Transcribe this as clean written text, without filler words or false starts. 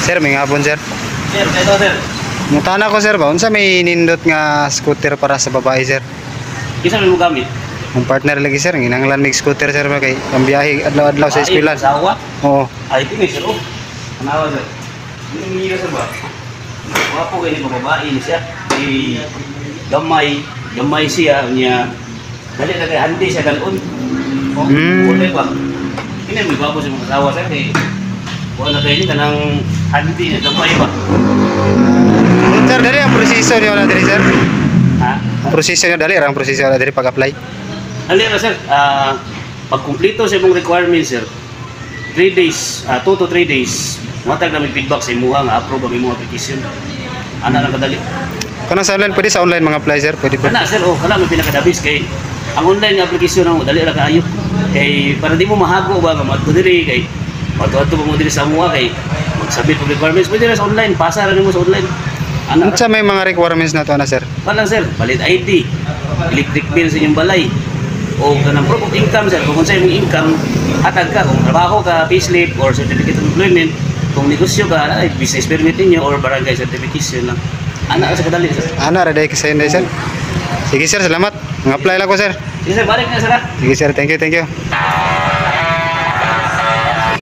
Sir, may ngapon sir. Sir, ito sir. Mutana ko sir ba, unsa may nindot nga scooter para sa babae sir? Isa mo gamit? Ang partner lagi sir, ginanglan mig scooter sir ba kay pambiyahe adlaw-adlaw sa eskwela. Asawa? Oo. Ay, ito sir. Oh. Anawa sir. Hindi sir ba? Wapo kayo ni babae ni siya. Kay gamay siya niya. Dali na kay handi siya galon. Oh, kulay ba? Ini may bapo sa mga asawa sir kay wala kayo ni kanang handi na gamay ba? Sir, dali ang proseso niyo na diri sir. Ha? Ang proseso niyo dali ang proseso na diri pag-apply. Dali na sir. Pag kumpleto sa imong requirements sir, 3 days, 2 to 3 days, matag na may feedback sa imuha nga approve ang imong application. Ana lang kadali. Kanang sa online pwede sa online mga apply sir, pwede po. Ana sir, oh, kana may pinakadabis kay ang online nga application mo dali ra kaayo. Kay para di mo mahago ba nga madto diri kay madto mo diri sa imuha kay magsabit og requirements pwede ra sa online, pasa ra nimo sa online. Ana Unsa may mga requirements na to na sir? lang sir, palit ID, electric bill sa inyong balay, o kanang proof of income sir, kung sa imong income, hatag ka, kung trabaho ka, payslip, or certificate of employment, kung negosyo ka, ay, business permit ninyo, or barangay certification lang. Ana sa kadali sir. Ana ra day ka sa inday sir. Sige sir, salamat. Ang apply lang ko sir. Sige sir, balik na sir ha. Sige sir, thank you, thank you.